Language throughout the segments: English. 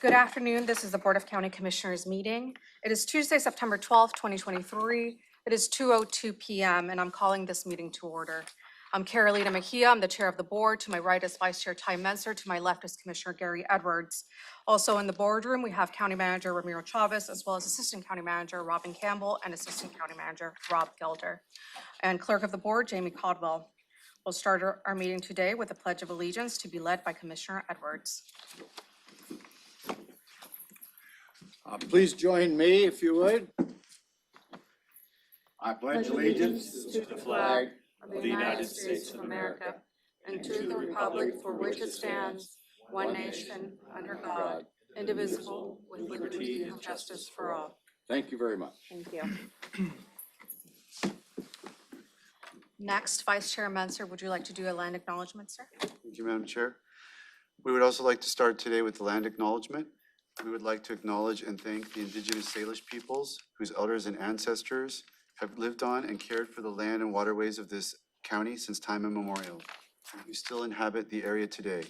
Good afternoon. This is the Board of County Commissioners meeting. It is Tuesday, September 12th, 2023. It is 2:02 p.m. and I'm calling this meeting to order. I'm Carolina Mejia. I'm the chair of the board. To my right is Vice Chair Ty Menser. To my left is Commissioner Gary Edwards. Also in the boardroom, we have County Manager Ramiro Chavez, as well as Assistant County Manager Robin Campbell and Assistant County Manager Rob Gelder. And Clerk of the Board, Jamie Caldwell. We'll start our meeting today with the Pledge of Allegiance to be led by Commissioner Edwards. Please join me, if you would. I pledge allegiance to the flag of the United States of America and to the republic for which it stands, one nation, under God, indivisible, with liberty and justice for all. Thank you very much. Thank you. Next, Vice Chair Menser, would you like to do a land acknowledgement, sir? Thank you, Madam Chair. We would also like to start today with the land acknowledgement. We would like to acknowledge and thank the Indigenous Salish peoples whose elders and ancestors have lived on and cared for the land and waterways of this county since time immemorial, and who still inhabit the area today,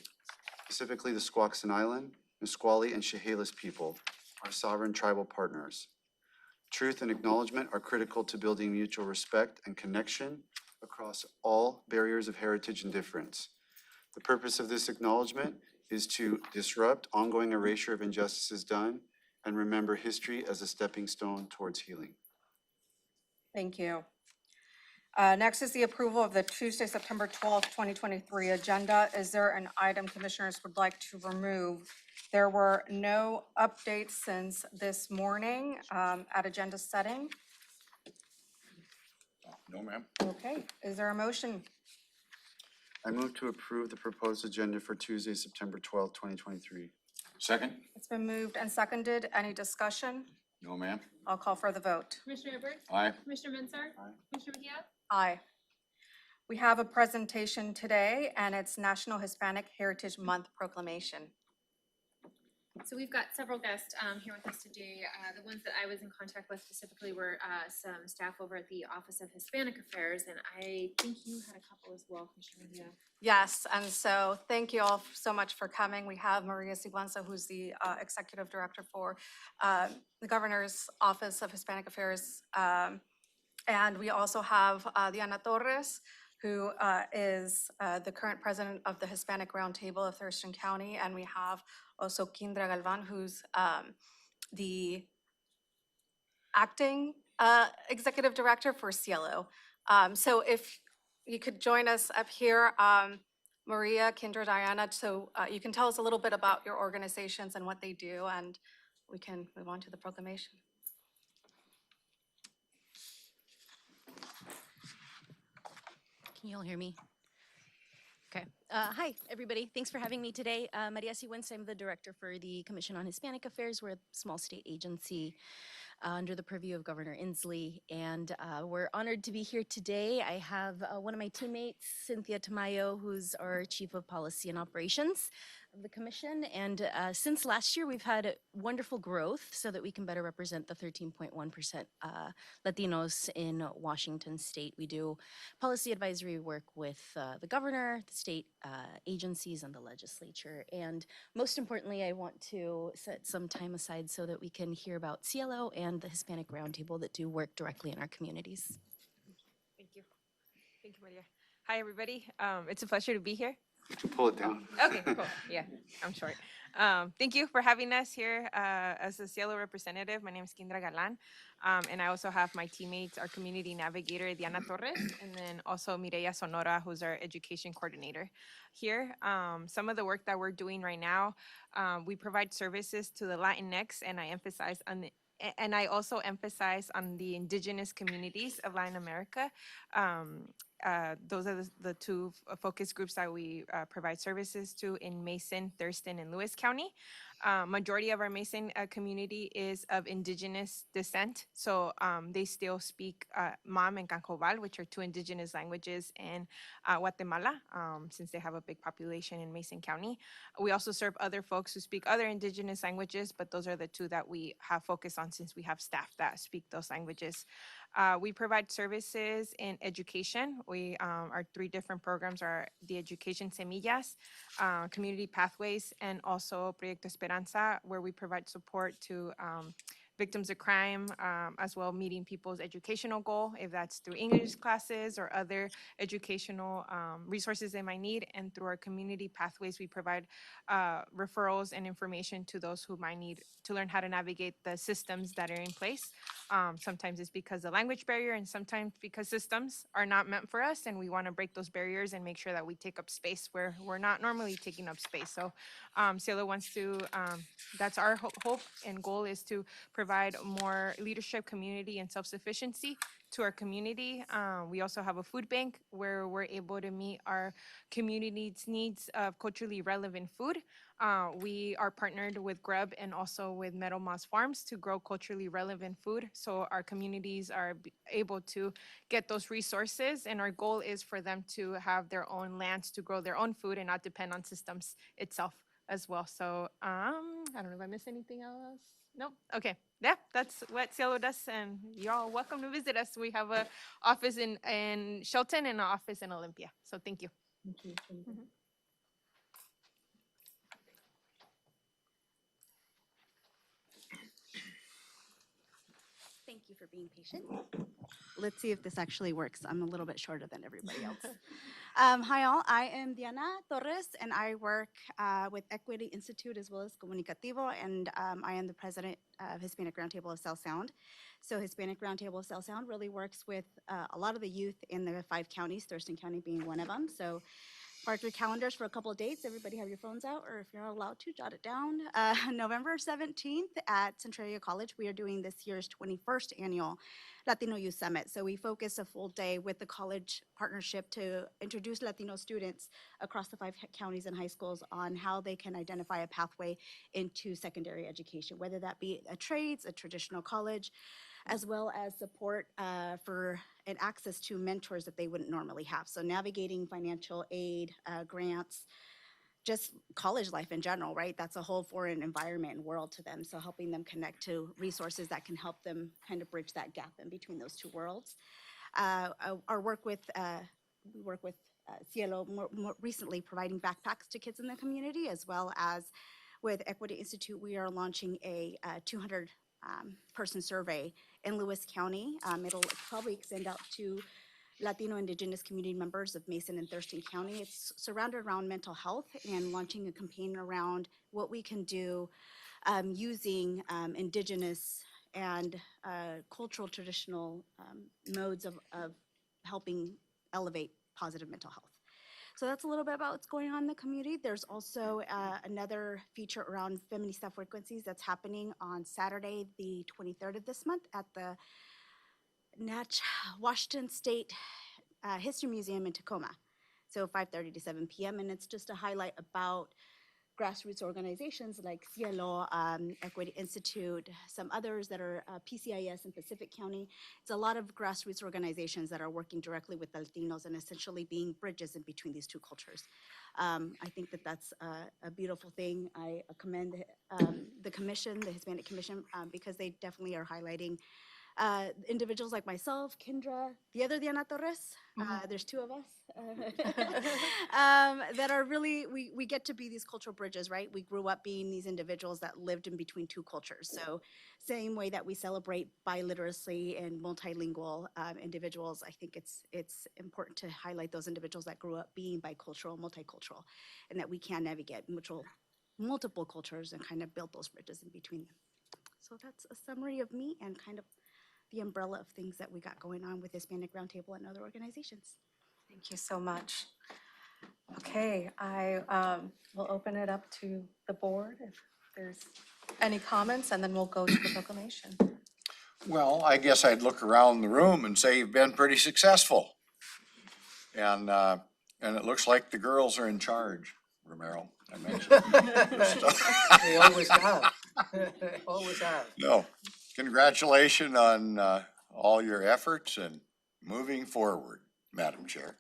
specifically the Squaxin Island, Nisqually, and Chehalis people, our sovereign tribal partners. Truth and acknowledgement are critical to building mutual respect and connection across all barriers of heritage and difference. The purpose of this acknowledgement is to disrupt ongoing erasure of injustices done and remember history as a stepping stone towards healing. Thank you. Next is the approval of the Tuesday, September 12th, 2023 agenda. Is there an item commissioners would like to remove? There were no updates since this morning at agenda setting. No, ma'am. Okay, is there a motion? I move to approve the proposed agenda for Tuesday, September 12th, 2023. Second? It's been moved and seconded. Any discussion? No, ma'am. I'll call for the vote. Commissioner Edwards? Aye. Commissioner Menser? Aye. Commissioner Mejia? Aye. We have a presentation today, and it's National Hispanic Heritage Month proclamation. So we've got several guests here with us today. The ones that I was in contact with specifically were some staff over at the Office of Hispanic Affairs, and I think you had a couple as well, Commissioner Mejia. Yes, and so thank you all so much for coming. We have Maria Sigüenza, who's the Executive Director for the Governor's Office of Hispanic Affairs. And we also have Diana Torres, who is the current president of the Hispanic Roundtable of Thurston County. And we have also Kindra Galvan, who's the acting executive director for Cielo. So if you could join us up here, Maria, Kindra, Diana, so you can tell us a little bit about your organizations and what they do, and we can move on to the proclamation. Can you all hear me? Okay. Hi, everybody. Thanks for having me today. Maria Sigüenza, I'm the director for the Commission on Hispanic Affairs. We're a small state agency under the purview of Governor Inslee, and we're honored to be here today. I have one of my teammates, Cynthia Tamayo, who's our Chief of Policy and Operations of the Commission. And since last year, we've had wonderful growth so that we can better represent the 13.1% Latinos in Washington state. We do policy advisory work with the governor, the state agencies, and the legislature. And most importantly, I want to set some time aside so that we can hear about Cielo and the Hispanic Roundtable that do work directly in our communities. Thank you. Thank you, Maria. Hi, everybody. It's a pleasure to be here. Would you pull it down? Okay, cool. Yeah, I'm short. Thank you for having us here as a Cielo representative. My name is Kindra Galan, and I also have my teammates, our community navigator, Diana Torres, and then also Mireya Sonora, who's our education coordinator here. Some of the work that we're doing right now, we provide services to the Latinx, and I also emphasize on the indigenous communities of Latin America. Those are the two focus groups that we provide services to in Mason, Thurston, and Lewis County. Majority of our Mason community is of indigenous descent, so they still speak Mam and Cancoval, which are two indigenous languages in Guatemala, since they have a big population in Mason County. We also serve other folks who speak other indigenous languages, but those are the two that we have focused on since we have staff that speak those languages. We provide services in education. Our three different programs are the Education Semillas, Community Pathways, and also Proyecto Esperanza, where we provide support to victims of crime, as well meeting people's educational goal, if that's through English classes or other educational resources they might need. And through our community pathways, we provide referrals and information to those who might need to learn how to navigate the systems that are in place. Sometimes it's because of language barrier, and sometimes because systems are not meant for us, and we want to break those barriers and make sure that we take up space where we're not normally taking up space. So Cielo wants to, that's our hope and goal, is to provide more leadership, community, and self-sufficiency to our community. We also have a food bank where we're able to meet our community's needs of culturally relevant food. We are partnered with Grub and also with Meadow Moss Farms to grow culturally relevant food, so our communities are able to get those resources, and our goal is for them to have their own lands to grow their own food and not depend on systems itself as well. So I don't know if I missed anything else. Nope. Okay. Yeah, that's what Cielo does, and you're all welcome to visit us. We have a office in Shelton and an office in Olympia. So thank you. Thank you. Thank you for being patient. Let's see if this actually works. I'm a little bit shorter than everybody else. Hi all, I am Diana Torres, and I work with Equity Institute as well as Comunicativo, and I am the president of Hispanic Roundtable of South Sound. So Hispanic Roundtable of South Sound really works with a lot of the youth in the 5 counties, Thurston County being one of them. So mark your calendars for a couple of dates. Everybody have your phones out, or if you're allowed to, jot it down. November 17th at Centralia College, we are doing this year's 21st annual Latino Youth Summit. So we focus a full day with the college partnership to introduce Latino students across the 5 counties and high schools on how they can identify a pathway into secondary education, whether that be a trades, a traditional college, as well as support for and access to mentors that they wouldn't normally have. So navigating financial aid, grants, just college life in general, right? That's a whole foreign environment and world to them. So helping them connect to resources that can help them kind of bridge that gap in between those two worlds. Our work with, we work with Cielo more recently, providing backpacks to kids in the community, as well as with Equity Institute, we are launching a 200 person survey in Lewis County. It'll probably extend out to Latino Indigenous community members of Mason and Thurston County. It's surrounded around mental health and launching a campaign around what we can do using Indigenous and cultural traditional modes of helping elevate positive mental health. So that's a little bit about what's going on in the community. There's also another feature around feminista frequencies that's happening on Saturday, the 23rd of this month at the Washington State History Museum in Tacoma. So 5:30 to 7 p.m. And it's just a highlight about grassroots organizations like Cielo, Equity Institute, some others that are PCIS in Pacific County. It's a lot of grassroots organizations that are working directly with the Latinos and essentially being bridges in between these two cultures. I think that that's a beautiful thing. I commend the commission, the Hispanic Commission, because they definitely are highlighting individuals like myself, Kendra, the other Diana Torres, there's 2 of us, that are really, we get to be these cultural bridges, right? We grew up being these individuals that lived in between 2 cultures. So same way that we celebrate biliteracy and multilingual individuals, I think it's important to highlight those individuals that grew up being bicultural, multicultural, and that we can navigate multiple cultures and kind of build those bridges in between them. So that's a summary of me and kind of the umbrella of things that we got going on with Hispanic Roundtable and other organizations. Thank you so much. Okay, I will open it up to the board if there's any comments, and then we'll go to the proclamation. Well, I guess I'd look around the room and say you've been pretty successful. And it looks like the girls are in charge, Romero, I mentioned. They always have. Always have. No, congratulations on all your efforts and moving forward, Madam Chair.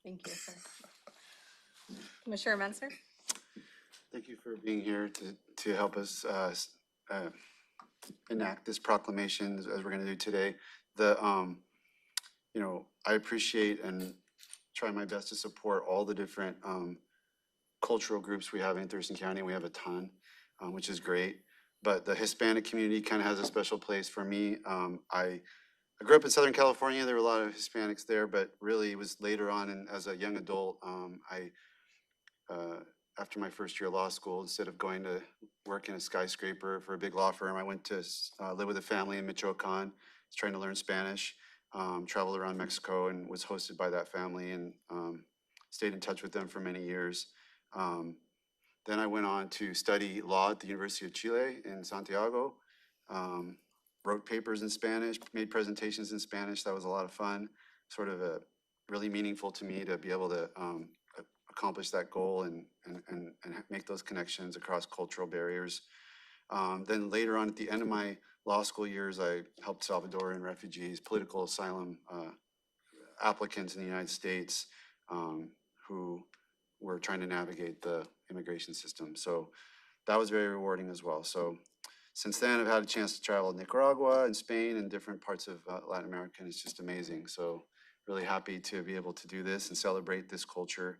Thank you, sir. Commissioner Menser? Thank you for being here to help us enact this proclamation as we're going to do today. the, you know, I appreciate and try my best to support all the different cultural groups we have in Thurston County. We have a ton, which is great. But the Hispanic community kind of has a special place for me. I grew up in Southern California. There were a lot of Hispanics there, but really it was later on, and as a young adult, after my first year of law school, instead of going to work in a skyscraper for a big law firm, I went to live with a family in Michoacan. I was trying to learn Spanish, traveled around Mexico, and was hosted by that family, and stayed in touch with them for many years. Then I went on to study law at the University of Chile in Santiago. Wrote papers in Spanish, made presentations in Spanish. That was a lot of fun. Sort of really meaningful to me to be able to accomplish that goal and make those connections across cultural barriers. Then later on, at the end of my law school years, I helped Salvadoran refugees, political asylum applicants in the United States who were trying to navigate the immigration system. So that was very rewarding as well. So since then, I've had a chance to travel to Nicaragua and Spain and different parts of Latin America, and it's just amazing. So really happy to be able to do this and celebrate this culture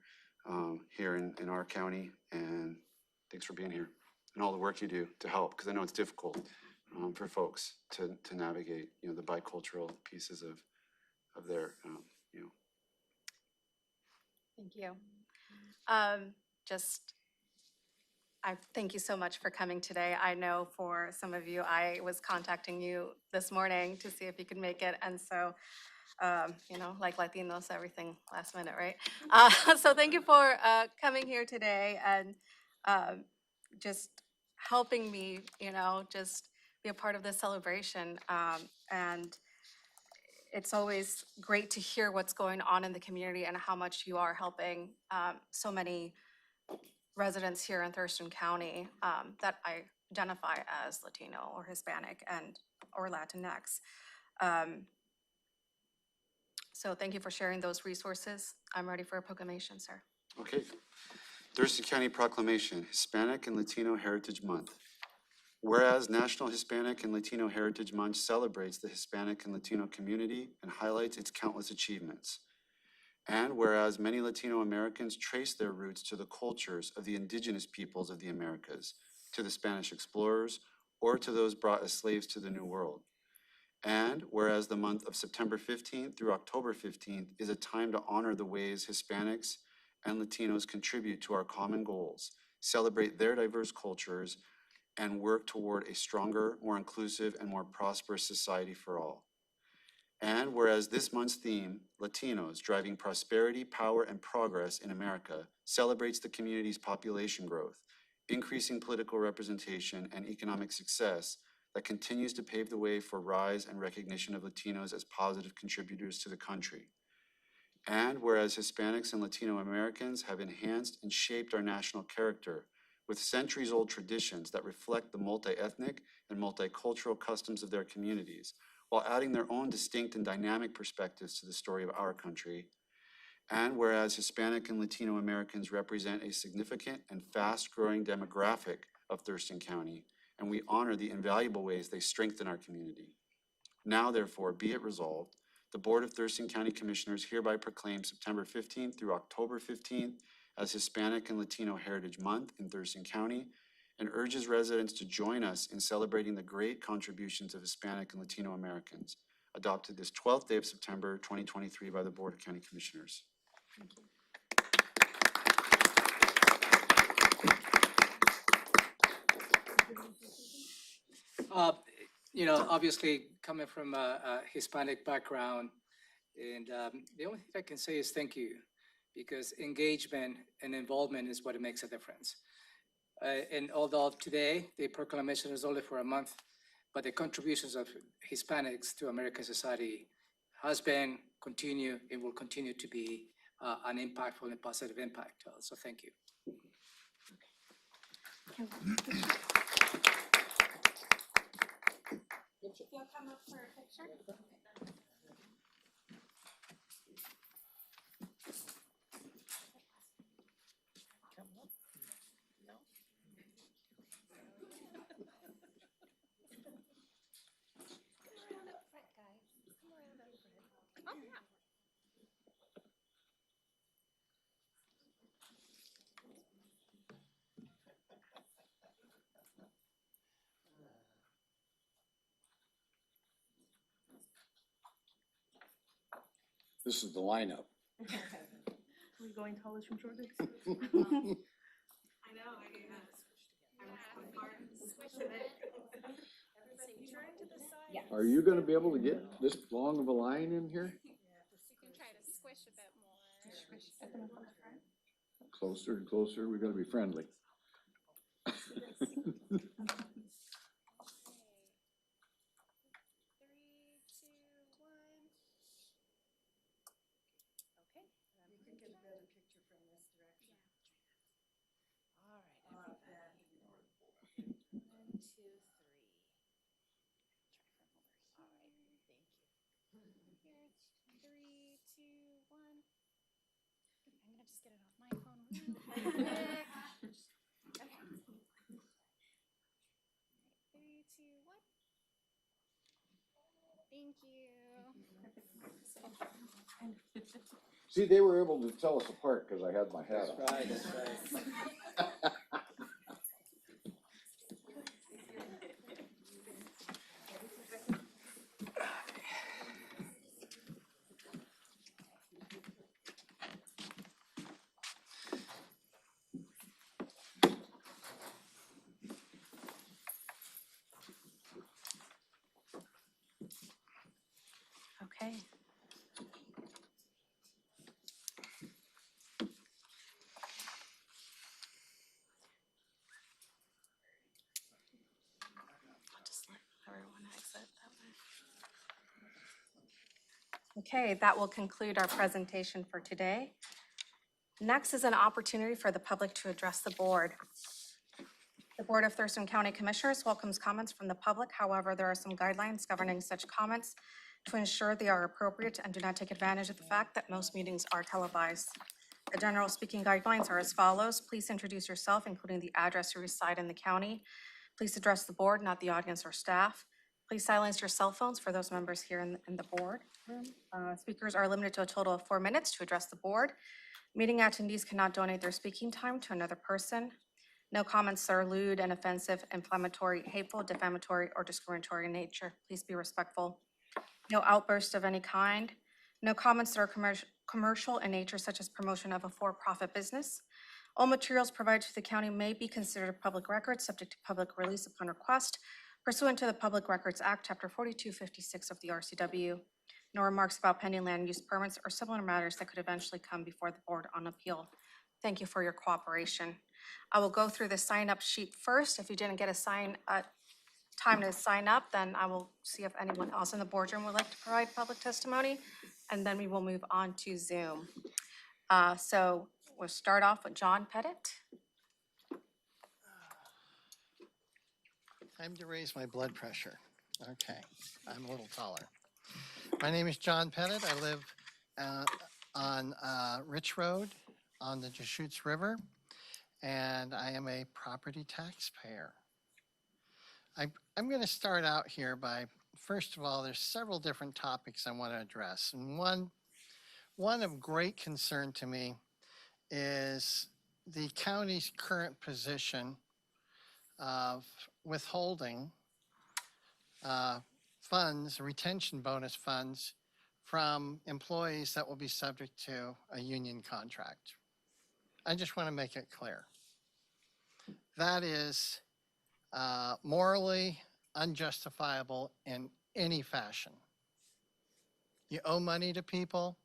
here in our county. And thanks for being here and all the work you do to help, because I know it's difficult for folks to navigate, you know, the bicultural pieces of their, you know. Thank you. I thank you so much for coming today. I know for some of you, I was contacting you this morning to see if you could make it. And so, you know, like Latinos, everything last minute, right? So thank you for coming here today and just helping me, you know, just be a part of this celebration. And it's always great to hear what's going on in the community and how much you are helping so many residents here in Thurston County that I identify as Latino or Hispanic or Latinx. So thank you for sharing those resources. I'm ready for a proclamation, sir. Okay. Thurston County Proclamation, Hispanic and Latino Heritage Month. Whereas National Hispanic and Latino Heritage Month celebrates the Hispanic and Latino community and highlights its countless achievements. And whereas many Latino Americans trace their roots to the cultures of the indigenous peoples of the Americas, to the Spanish explorers, or to those brought as slaves to the New World. And whereas the month of September 15th through October 15th is a time to honor the ways Hispanics and Latinos contribute to our common goals, celebrate their diverse cultures, and work toward a stronger, more inclusive, and more prosperous society for all. And whereas this month's theme, Latinos Driving Prosperity, Power, and Progress in America, celebrates the community's population growth, increasing political representation, and economic success that continues to pave the way for rise and recognition of Latinos as positive contributors to the country. And whereas Hispanics and Latino Americans have enhanced and shaped our national character with centuries-old traditions that reflect the multi-ethnic and multicultural customs of their communities, while adding their own distinct and dynamic perspectives to the story of our country. And whereas Hispanic and Latino Americans represent a significant and fast-growing demographic of Thurston County, and we honor the invaluable ways they strengthen our community. Now, therefore, be it resolved, the Board of Thurston County Commissioners hereby proclaims September 15th through October 15th as Hispanic and Latino Heritage Month in Thurston County, and urges residents to join us in celebrating the great contributions of Hispanic and Latino Americans, adopted this 12th day of September 2023 by the Board of County Commissioners. You know, obviously coming from a Hispanic background, and the only thing I can say is thank you, because engagement and involvement is what makes a difference. And although today the proclamation is only for a month, but the contributions of Hispanics to American society has been, continue, and will continue to be an impactful and positive impact. So thank you. You'll come up for a picture? This is the lineup. We going tallest from shortest? Are you gonna be able to get this long of a line in here? Closer and closer, we gotta be friendly. See, they were able to tell us apart because I had my hat on. Right, that's right. Okay. I'll just let everyone exit that way. Okay, that will conclude our presentation for today. Next is an opportunity for the public to address the board. The Board of Thurston County Commissioners welcomes comments from the public. However, there are some guidelines governing such comments to ensure they are appropriate and do not take advantage of the fact that most meetings are televised. The general speaking guidelines are as follows. Please introduce yourself, including the address you reside in the county. Please address the board, not the audience or staff. Please silence your cell phones for those members here in the board room. Speakers are limited to a total of 4 minutes to address the board. Meeting attendees cannot donate their speaking time to another person. No comments that are lewd and offensive, inflammatory, hateful, defamatory, or discriminatory in nature. Please be respectful. No outbursts of any kind. No comments that are commercial in nature, such as promotion of a for-profit business. All materials provided to the county may be considered public records, subject to public release upon request pursuant to the Public Records Act, Chapter 4256 of the RCW. No remarks about pending land use permits or similar matters that could eventually come before the board on appeal. Thank you for your cooperation. I will go through the sign-up sheet first. If you didn't get a time to sign up, then I will see if anyone else in the boardroom would like to provide public testimony, and then we will move on to Zoom. So we'll start off with John Pettit. Time to raise my blood pressure. Okay, I'm a little taller. My name is John Pettit. I live on Rich Road on the Deschutes River, and I am a property taxpayer. I'm going to start out here by, first of all, there's several different topics I want to address. And one of great concern to me is the county's current position of withholding funds, retention bonus funds from employees that will be subject to a union contract. I just want to make it clear. That is morally unjustifiable in any fashion. You owe money to people,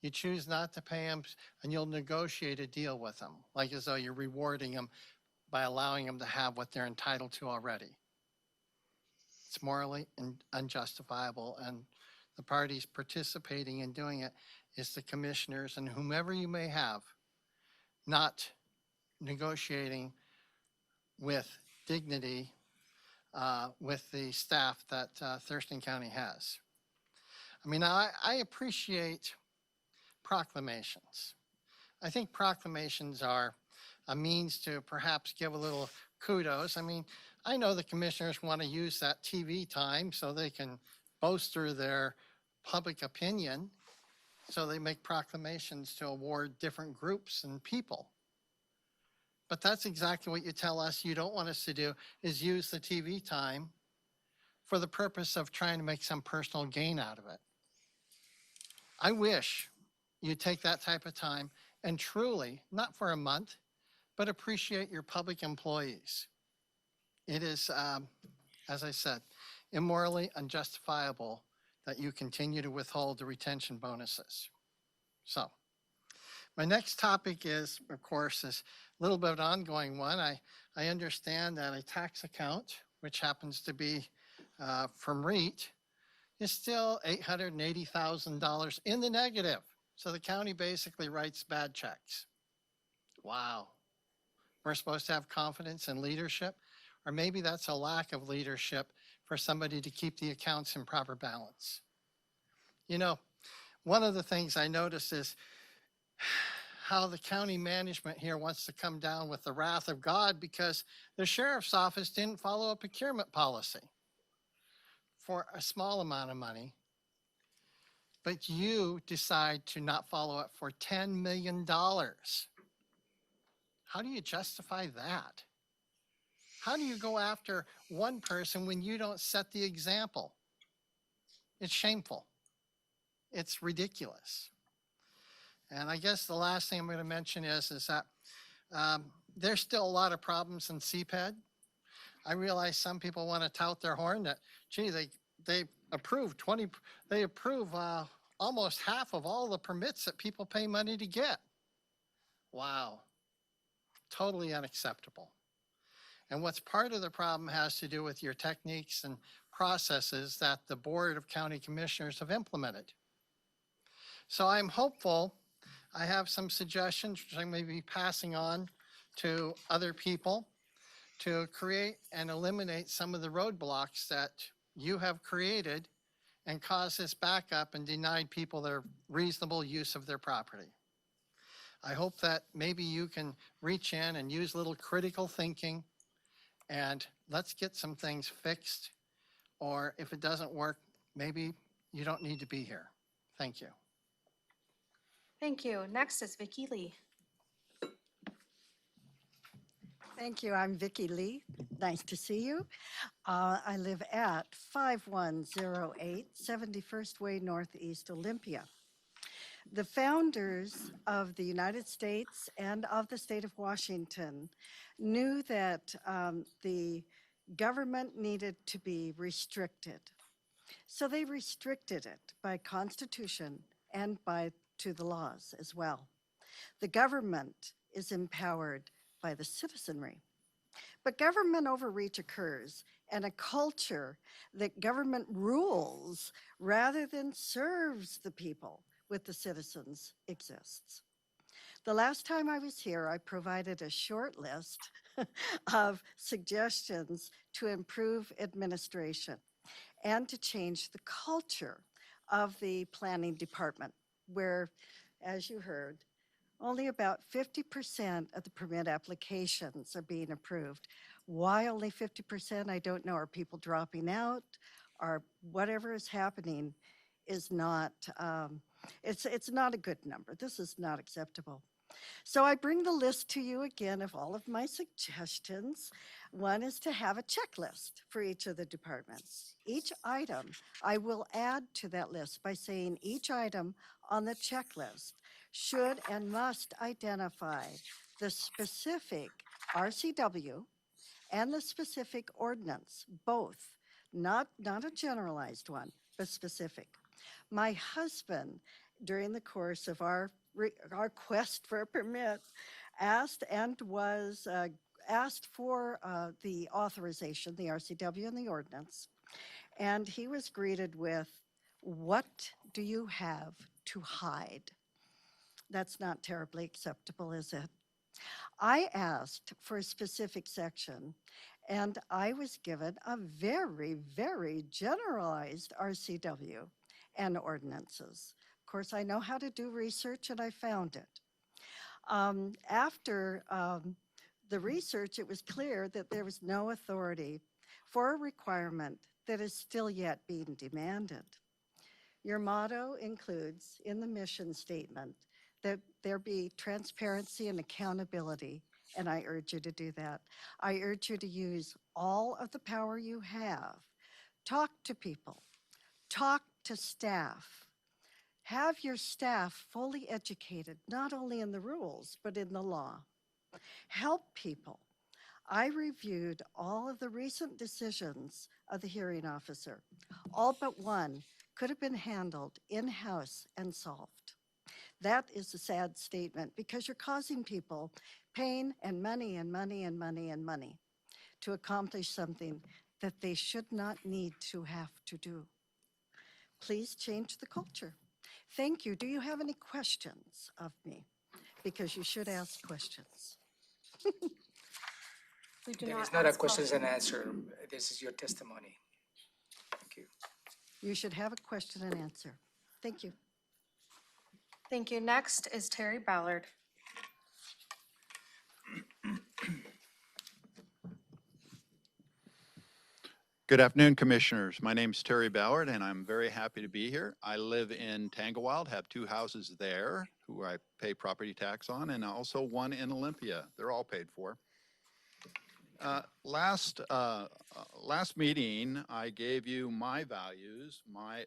you choose not to pay them, and you'll negotiate a deal with them, like as though you're rewarding them by allowing them to have what they're entitled to already. It's morally unjustifiable, and the parties participating in doing it is the commissioners and whomever you may have, not negotiating with dignity with the staff that Thurston County has. I mean, I appreciate proclamations. I think proclamations are a means to perhaps give a little kudos. I mean, I know the commissioners want to use that TV time so they can bolster their public opinion. So they make proclamations to award different groups and people. But that's exactly what you tell us you don't want us to do, is use the TV time for the purpose of trying to make some personal gain out of it. I wish you take that type of time and truly, not for a month, but appreciate your public employees. It is, as I said, immorally unjustifiable that you continue to withhold the retention bonuses. So my next topic is, of course, is a little bit of an ongoing one. I understand that a tax account, which happens to be from REIT, is still $880,000 in the negative. So the county basically writes bad checks. Wow. We're supposed to have confidence in leadership, or maybe that's a lack of leadership for somebody to keep the accounts in proper balance. You know, one of the things I notice is how the county management here wants to come down with the wrath of God because the sheriff's office didn't follow a procurement policy for a small amount of money, but you decide to not follow it for $10 million. How do you justify that? How do you go after one person when you don't set the example? It's shameful. It's ridiculous. And I guess the last thing I'm going to mention is that there's still a lot of problems in CPED. I realize some people want to tout their horn that, gee, they approve almost half of all the permits that people pay money to get. Wow, totally unacceptable. And what's part of the problem has to do with your techniques and processes that the Board of County Commissioners have implemented. So I'm hopeful. I have some suggestions which I may be passing on to other people to create and eliminate some of the roadblocks that you have created and caused this backup and denied people their reasonable use of their property. I hope that maybe you can reach in and use a little critical thinking and let's get some things fixed. Or if it doesn't work, maybe you don't need to be here. Thank you. Thank you. Next is Vicky Lee. Thank you. I'm Vicki Lee. Nice to see you. I live at 5108 71st Way Northeast, Olympia. The founders of the United States and of the state of Washington knew that the government needed to be restricted. So they restricted it by constitution and to the laws as well. The government is empowered by the citizenry. But government overreach occurs, and a culture that government rules rather than serves the people with the citizens exists. The last time I was here, I provided a short list of suggestions to improve administration and to change the culture of the planning department, where, as you heard, only about 50% of the permit applications are being approved. Why only 50%? I don't know. Are people dropping out? Or whatever is happening is not, it's not a good number. This is not acceptable. So I bring the list to you again of all of my suggestions. One is to have a checklist for each of the departments. Each item I will add to that list by saying each item on the checklist should and must identify the specific RCW and the specific ordinance, both, not a generalized one, but specific. My husband, during the course of our quest for a permit, asked and was asked for the authorization, the RCW and the ordinance, and he was greeted with, "What do you have to hide?" That's not terribly acceptable, is it? I asked for a specific section, and I was given a very, very generalized RCW and ordinances. Of course, I know how to do research, and I found it. After the research, it was clear that there was no authority for a requirement that is still yet being demanded. Your motto includes in the mission statement that there be transparency and accountability, and I urge you to do that. I urge you to use all of the power you have. Talk to people, talk to staff, Have your staff fully educated, not only in the rules, but in the law. Help people. I reviewed all of the recent decisions of the hearing officer. All but one could have been handled in-house and solved. That is a sad statement because you're causing people pain and money and money and money and money to accomplish something that they should not need to have to do. Please change the culture. Thank you. Do you have any questions of me? Because you should ask questions. We do That not is not a ask questions and questions. answer. This is your testimony. Thank you. You should have a question and answer. Thank you. Thank you. Next is Terry Ballard. Good afternoon, Commissioners. My name's Terry Ballard, and I'm very happy to be here. I live in Tanglewild, have 2 houses there who I pay property tax on, and also one in Olympia. They're all paid for. Last meeting, I gave you my values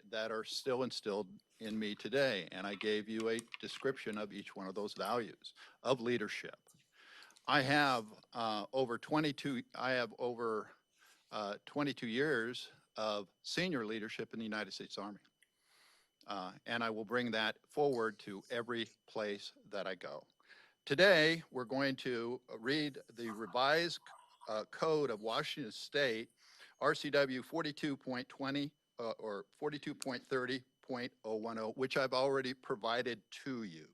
that are still instilled in me today, and I gave you a description of each one of those values of leadership. I have over 22 years of senior leadership in the United States Army. And I will bring that forward to every place that I go. Today, we're going to read the revised code of Washington State, RCW 42.20 or 42.30.010, which I've already provided to you.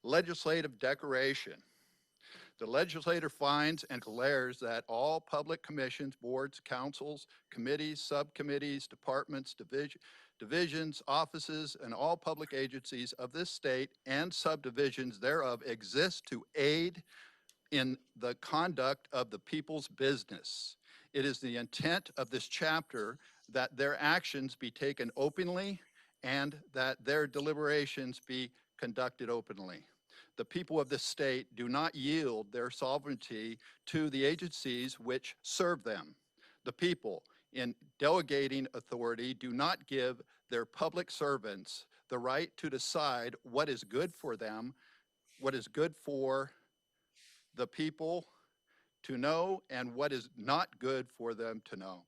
Legislative declaration. The legislature finds and declares that all public commissions, boards, councils, committees, subcommittees, departments, divisions, offices, and all public agencies of this state and subdivisions thereof exist to aid in the conduct of the people's business. It is the intent of this chapter that their actions be taken openly and that their deliberations be conducted openly. The people of this state do not yield their sovereignty to the agencies which serve them. The people, in delegating authority, do not give their public servants the right to decide what is good for them, what is good for the people to know, and what is not good for them to know.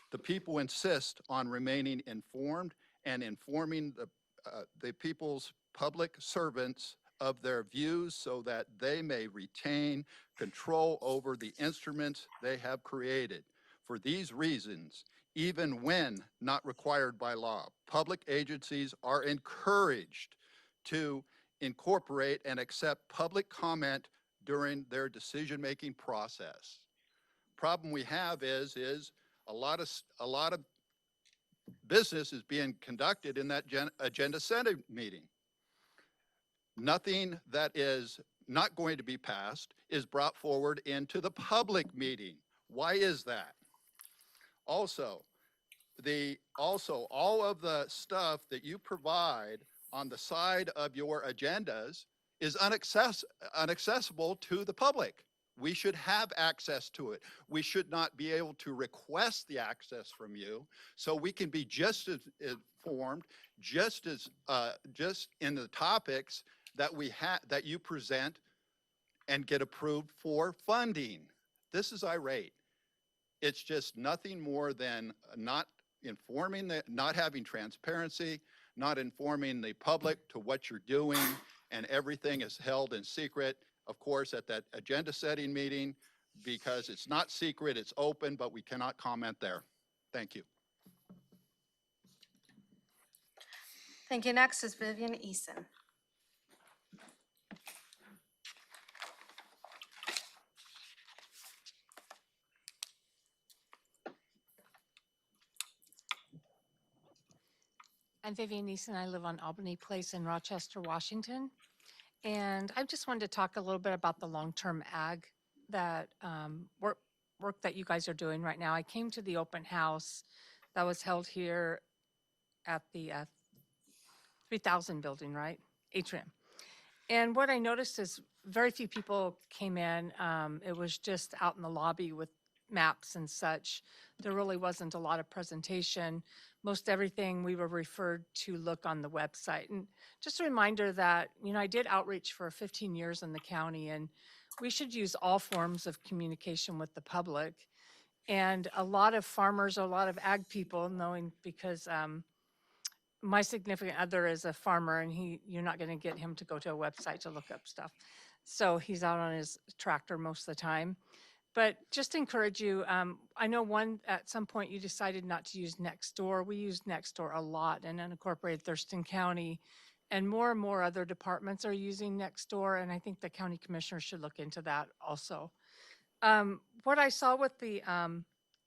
The people insist on remaining informed and informing the people's public servants of their views so that they may retain control over the instruments they have created. For these reasons, even when not required by law, public agencies are encouraged to incorporate and accept public comment during their decision-making process. Problem we have is a lot of business is being conducted in that agenda setting meeting. Nothing that is not going to be passed is brought forward into the public meeting. Why is that? Also, all of the stuff that you provide on the side of your agendas is inaccessible to the public. We should have access to it. We should not be able to request the access from you, so we can be just as informed, just in the topics that you present and get approved for funding. This is irate. It's just nothing more than not having transparency, not informing the public to what you're doing, and everything is held in secret. Of course, at that agenda setting meeting, because it's not secret, it's open, but we cannot comment there. Thank you. Thank you. Next is Vivian Eason. I'm Vivian Neeson. I live on Albany Place in Rochester, Washington. And I just wanted to talk a little bit about the long-term ag that work that you guys are doing right now. I came to the open house that was held here at the 3000 building, right? Atrium. And what I noticed is very few people came in. It was just out in the lobby with maps and such. There really wasn't a lot of presentation. Most everything we were referred to look on the website. And just a reminder that, I did outreach for 15 years in the county, and we should use all forms of communication with the public. And a lot of farmers, a lot of ag people, knowing because my significant other is a farmer, and you're not going to get him to go to a website to look up stuff. So he's out on his tractor most of the time. But just to encourage you, I know at some point you decided not to use Nextdoor. We use Nextdoor a lot in unincorporated Thurston County, and more other departments are using Nextdoor, and I think the county commissioner should look into that also. What I saw with the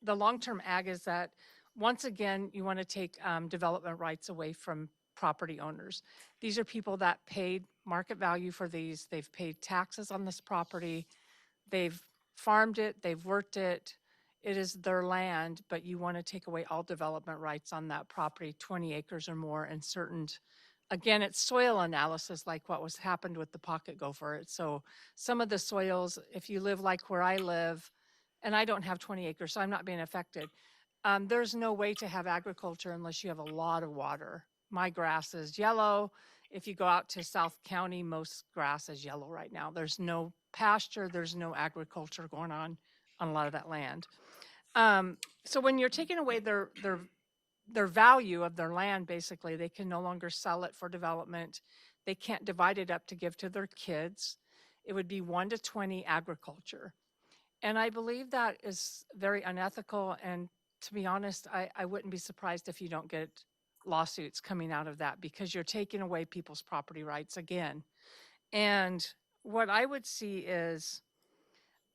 long-term ag is that, once again, you want to take development rights away from property owners. These are people that paid market value for these. They've paid taxes on this property. They've farmed it, they've worked it. It is their land, but you want to take away all development rights on that property, 20 acres or more, and again, it's soil analysis, like what was happened with the pocket gopher. So some of the soils, if you live like where I live, and I don't have 20 acres, so I'm not being affected. There's no way to have agriculture unless you have a lot of water. My grass is yellow. If you go out to South County, most grass is yellow right now. There's no pasture, there's no agriculture going on a lot of that land. So when you're taking away their value of their land, basically, they can no longer sell it for development. They can't divide it up to give to their kids. It would be 1 to 20 agriculture. And I believe that is very unethical. And to be honest, I wouldn't be surprised if you don't get lawsuits coming out of that, because you're taking away people's property rights again. And what I would see is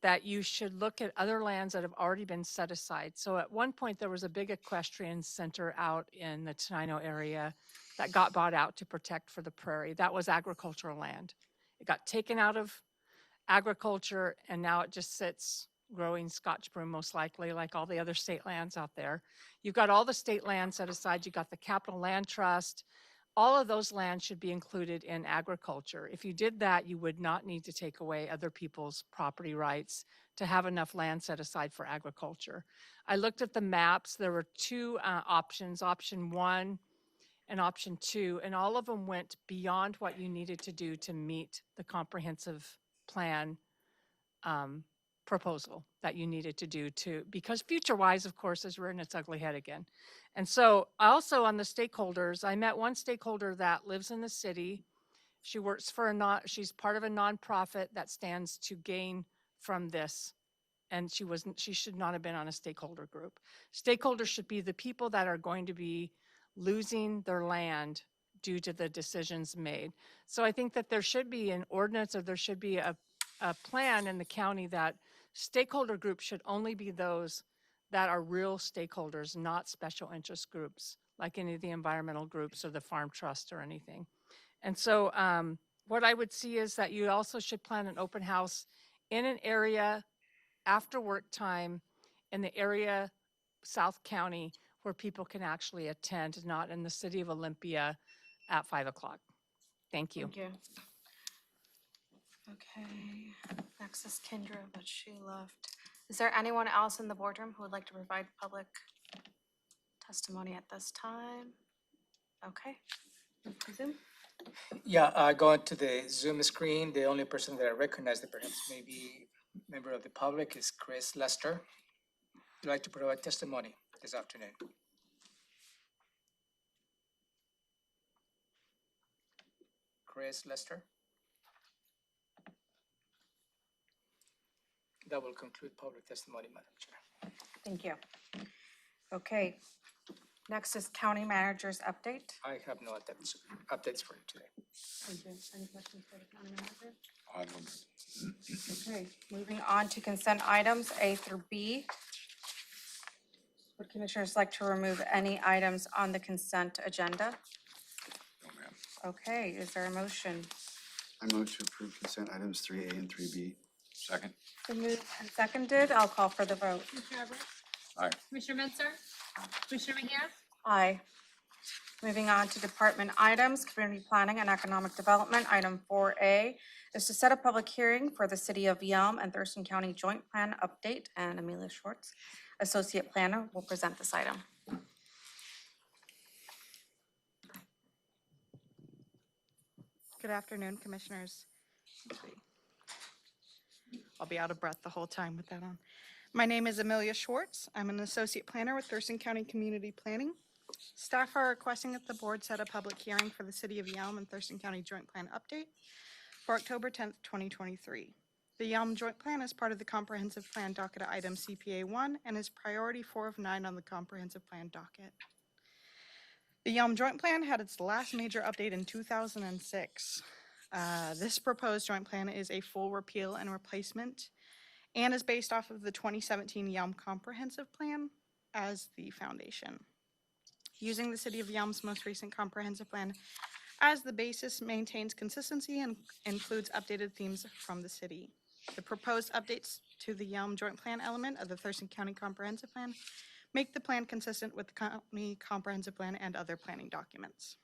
that you should look at other lands that have already been set aside. So at one point, there was a big equestrian center out in the Tenino area that got bought out to protect for the prairie. That was agricultural land. It got taken out of agriculture, and now it just sits growing Scotch broom, most likely, like all the other state lands out there. You've got all the state land set aside. You've got the Capital Land Trust. All of those lands should be included in agriculture. If you did that, you would not need to take away other people's property rights to have enough land set aside for agriculture. I looked at the maps. There were two options, option 1 and option 2, and all of them went beyond what you needed to do to meet the comprehensive plan proposal that you needed to do because FutureWise, of course, is rearing its ugly head again. And so also on the stakeholders, I met one stakeholder that lives in the city. She works for she's part of a nonprofit that stands to gain from this. And she should not have been on a stakeholder group. Stakeholders should be the people that are going to be losing their land due to the decisions made. So I think that there should be an ordinance, or there should be a plan in the county that stakeholder groups should only be those that are real stakeholders, not special interest groups, like any of the environmental groups or the farm trust or anything. And so what I would see is that you also should plan an open house in an area after work time in the area, South County, where people can actually attend, not in the city of Olympia at 5 o'clock. Thank you. Thank you. Okay, next is Kendra, but she left. Is there anyone else in the boardroom who would like to provide public testimony at this time? Okay, Zoom. Yeah, going to the Zoom screen, the only person that I recognize that perhaps may be a member of the public is Chris Lester. Would you like to provide testimony this afternoon? Chris Lester? That will conclude public testimony, Madam Chair. Thank you. Okay, next is county manager's update. I have no updates for you today. Thank you. Any questions for the county manager? I don't- Okay, moving on to consent items A through B. Would commissioners like to remove any items on the consent agenda? no, ma'am. Okay, is there a motion? I move to approve consent items 3A and 3B. Second? So moved and seconded. I'll call for the vote. Commissioner Everett? Aye. Commissioner Menzer? Commissioner Mejia? Aye. Moving on to department items, community planning and economic development, item 4A is to set a public hearing for the City of Yelm and Thurston County Joint Plan Update, and Amelia Schwartz, Associate Planner, will present this item. Good afternoon, Commissioners. Let's see. I'll be out of breath the whole time with that on. My name is Amelia Schwartz. I'm an Associate Planner with Thurston County Community Planning. Staff are requesting that the board set a public hearing for the City of Yelm and Thurston County Joint Plan Update for October 10th, 2023. The Yelm Joint Plan is part of the Comprehensive Plan Docket Item CPA 1 and is priority 4 of 9 on the Comprehensive Plan docket. The Yelm Joint Plan had its last major update in 2006. This proposed joint plan is a full repeal and replacement and is based off of the 2017 Yelm Comprehensive Plan as the foundation. Using the City of Yelm's most recent comprehensive plan as the basis, maintains consistency and includes updated themes from the city. The proposed updates to the Yelm Joint Plan element of the Thurston County Comprehensive Plan make the plan consistent with the county comprehensive plan and other planning documents.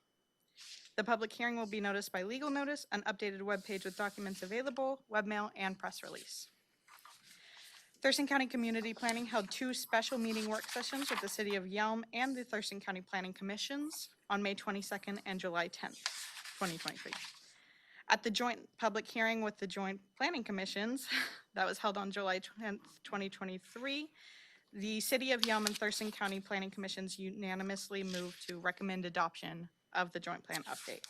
The public hearing will be noticed by legal notice, an updated webpage with documents available, webmail, and press release. Thurston County Community Planning held 2 special meeting work sessions with the City of Yelm and the Thurston County Planning Commissions on May 22nd and July 10th, 2023. At the joint public hearing with the Joint Planning Commissions that was held on July 10th, 2023, the City of Yelm and Thurston County Planning Commissions unanimously moved to recommend adoption of the joint plan update.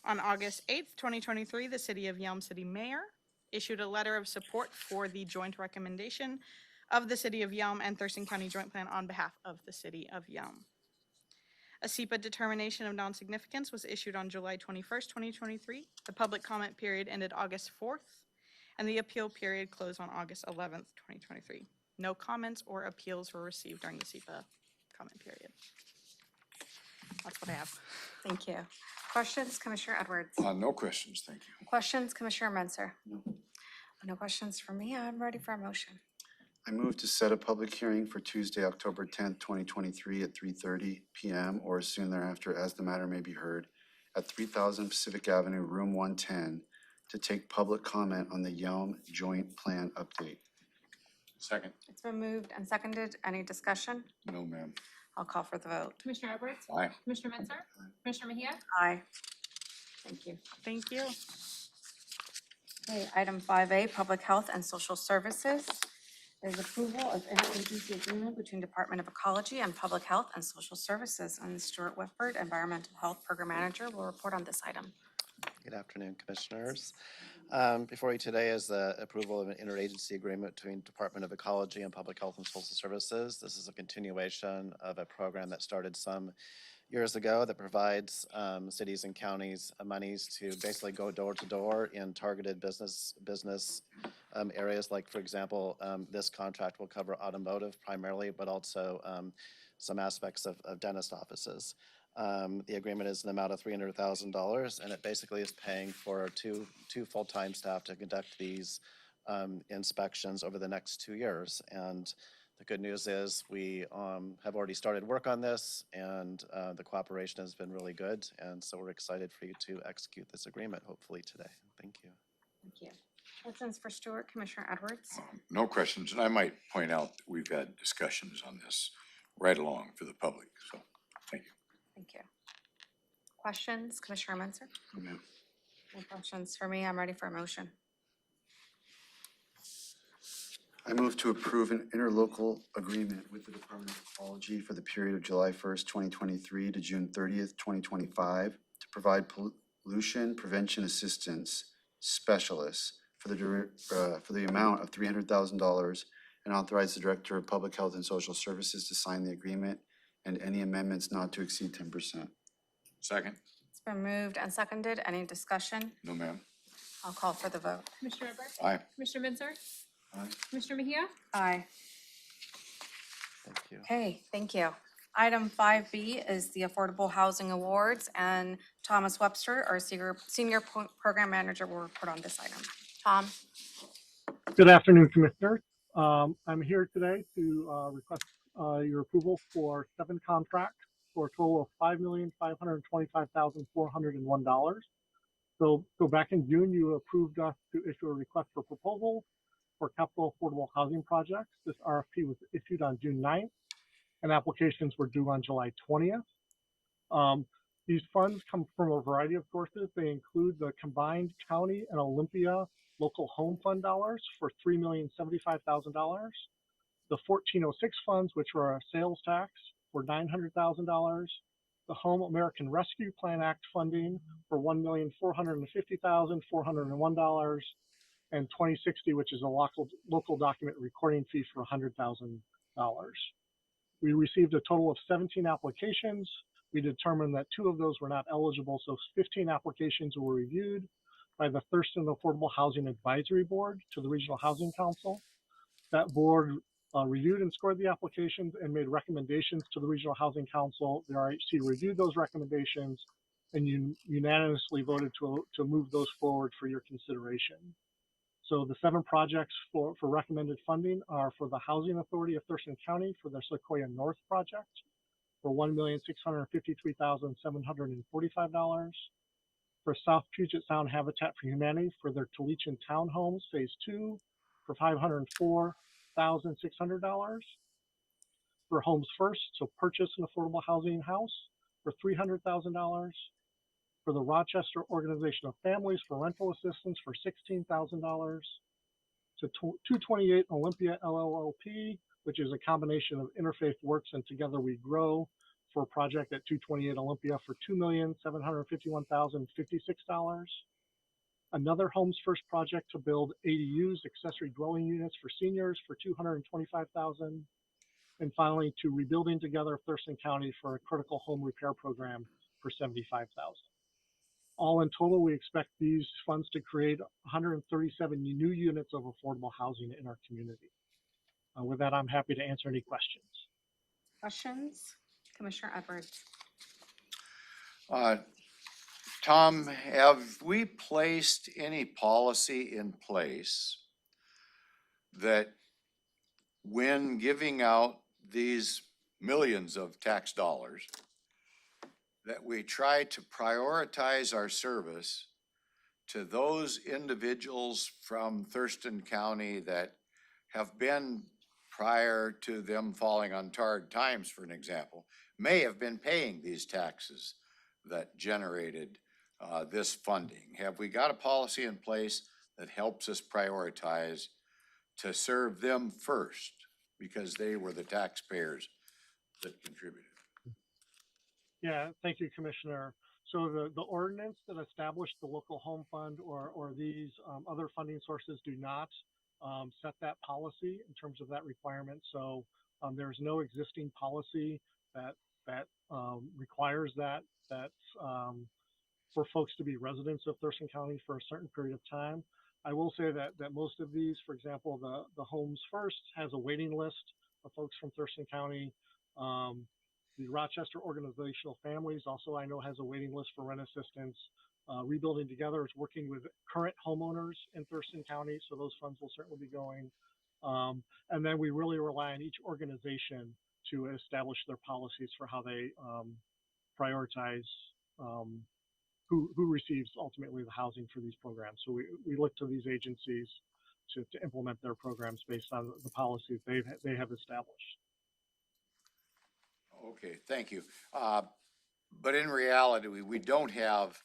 On August 8th, 2023, the City of Yelm City Mayor issued a letter of support for the joint recommendation of the City of Yelm and Thurston County Joint Plan on behalf of the City of Yelm. A SEPA determination of non-significance was issued on July 21st, 2023. The public comment period ended August 4th, and the appeal period closed on August 11th, 2023. No comments or appeals were received during the SEPA comment period. That's what I have. Thank you. Questions, Commissioner Edwards? No questions, thank you. Questions, Commissioner Menzer? No questions for me. I'm ready for a motion. I move to set a public hearing for Tuesday, October 10th, 2023 at 3:30 p.m. or as soon thereafter as the matter may be heard at 3000 Pacific Avenue, Room 110, to take public comment on the Yelm Joint Plan Update. Second. It's been moved and seconded. Any discussion? No, ma'am. I'll call for the vote. Commissioner Edwards? Aye. Commissioner Menzer? Commissioner Mejia? Aye. Thank you. Thank you. Okay, item 5A, Public Health and Social Services, is approval of interagency agreement between Department of Ecology and Public Health and Social Services. And Stuart Whitford, Environmental Health Program Manager, will report on this item. Good afternoon, Commissioners. Before you today is the approval of an interagency agreement between Department of Ecology and Public Health and Social Services. This is a continuation of a program that started some years ago that provides cities and counties monies to basically go door to door in targeted business areas. Like, for example, this contract will cover automotive primarily, but also some aspects of dentist offices. The agreement is an amount of $300,000, and it basically is paying for two full-time staff to conduct these inspections over the next 2 years. And the good news is we have already started work on this, and the cooperation has been really good. And so we're excited for you to execute this agreement, hopefully today. Thank you. Thank you. Questions for Stuart, Commissioner Edwards? No questions, and I might point out that we've had discussions on this right along for the public, so thank you. Thank you. Questions, Commissioner Menzer? No, ma'am. No questions for me. I'm ready for a motion. I move to approve an interlocal agreement with the Department of Ecology for the period of July 1st, 2023 to June 30th, 2025 to provide pollution prevention assistance specialists for the amount of $300,000 and authorize the Director of Public Health and Social Services to sign the agreement and any amendments not to exceed 10%. Second. It's been moved and seconded. Any discussion? No, ma'am. I'll call for the vote. Commissioner Edwards? Aye. Commissioner Menzer? Aye. Commissioner Mejia? Aye. Thank you. Okay, thank you. Item 5B is the Affordable Housing Awards, and Thomas Webster, our Senior Program Manager, will report on this item. Tom? Good afternoon, Commissioners. I'm here today to request your approval for 7 contracts for a total of $5,525,401. So back in June, you approved us to issue a request for proposal for capital affordable housing projects. This RFP was issued on June 9th, and applications were due on July 20th. These funds come from a variety of sources. They include the combined county and Olympia local home fund dollars for $3,075,000. The 1406 funds, which were a sales tax, for $900,000. The Home American Rescue Plan Act funding for $1,450,401, and 2060, which is a local document recording fee for $100,000. We received a total of 17 applications. We determined that 2 of those were not eligible, so 15 applications were reviewed by the Thurston Affordable Housing Advisory Board to the Regional Housing Council. That board reviewed and scored the applications and made recommendations to the Regional Housing Council. The RHC reviewed those recommendations and unanimously voted to move those forward for your consideration. So the 7 projects for recommended funding are for the Housing Authority of Thurston County for their Sequoia North project for $1,653,745. For South Puget Sound Habitat for Humanity for their Tulichan Townhomes Phase 2 for $504,600. For Homes First, so purchase an affordable housing house for $300,000. For the Rochester Organization of Families for rental assistance for $16,000. To 228 Olympia LLLP, which is a combination of Interfaith Works and Together We Grow, for a project at 228 Olympia for $2,751,056. Another Homes First project to build ADUs, accessory dwelling units for seniors for $225,000. And finally, to Rebuilding Together Thurston County for a critical home repair program for $75,000. All in total, we expect these funds to create 137 new units of affordable housing in our community. With that, I'm happy to answer any questions. Questions? Commissioner Edwards. Tom, have we placed any policy in place that when giving out these millions of tax dollars, that we try to prioritize our service to those individuals from Thurston County that have been, prior to them falling on hard times, for an example, may have been paying these taxes that generated this funding? Have we got a policy in place that helps us prioritize to serve them first because they were the taxpayers that contributed? Yeah, thank you, Commissioner. So the ordinance that established the local home fund or these other funding sources do not set that policy in terms of that requirement. So there's no existing policy that requires that for folks to be residents of Thurston County for a certain period of time. I will say that most of these, for example, the Homes First has a waiting list of folks from Thurston County. The Rochester Organizational Families also, I know, has a waiting list for rent assistance. Rebuilding Together is working with current homeowners in Thurston County, so those funds will certainly be going. And then we really rely on each organization to establish their policies for how they prioritize who receives ultimately the housing for these programs. So we look to these agencies to implement their programs based on the policies they have established. Okay, thank you. But in reality, we don't have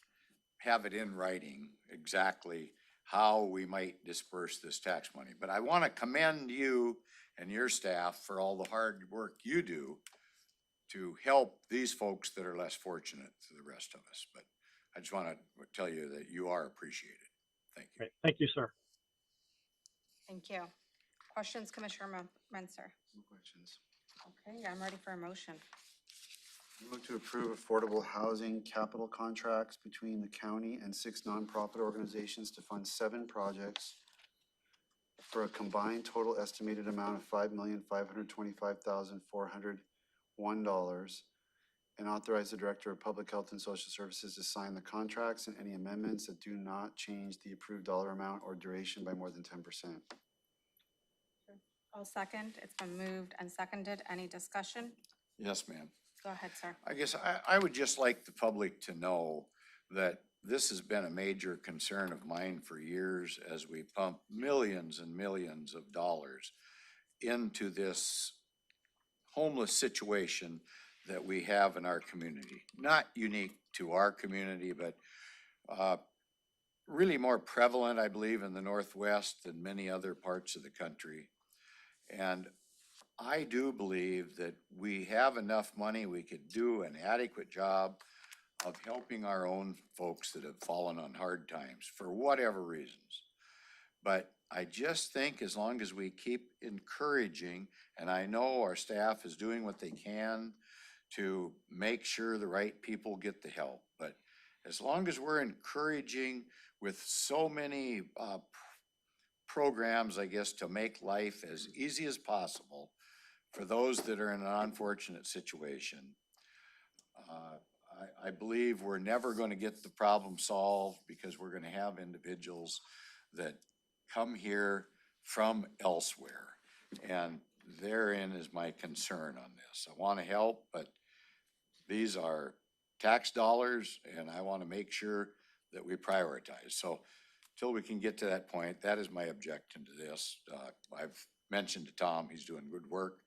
it in writing exactly how we might disperse this tax money. But I want to commend you and your staff for all the hard work you do to help these folks that are less fortunate than the rest of us. But I just want to tell you that you are appreciated. Thank you. Great. Thank you, sir. Thank you. Questions, Commissioner Menser? No questions. Okay, I'm ready for a motion. Move to approve affordable housing capital contracts between the county and 6 nonprofit organizations to fund 7 projects for a combined total estimated amount of $5,525,401, and authorize the Director of Public Health and Social Services to sign the contracts and any amendments that do not change the approved dollar amount or duration by more than 10%. I'll second. It's been moved and seconded. Any discussion? Yes, ma'am. Go ahead, sir. I guess I would just like the public to know that this has been a major concern of mine for years as we pump millions and millions of dollars into this homeless situation that we have in our community. Not unique to our community, but really more prevalent, I believe, in the Northwest than many other parts of the country. And I do believe that we have enough money, we could do an adequate job of helping our own folks that have fallen on hard times for whatever reasons. But I just think as long as we keep encouraging, and I know our staff is doing what they can to make sure the right people get the help, but as long as we're encouraging with so many programs, I guess, to make life as easy as possible for those that are in an unfortunate situation, I believe we're never going to get the problem solved because we're going to have individuals that come here from elsewhere. And therein is my concern on this. I want to help, but these are tax dollars and I want to make sure that we prioritize. So till we can get to that point, that is my objection to this. I've mentioned to Tom, he's doing good work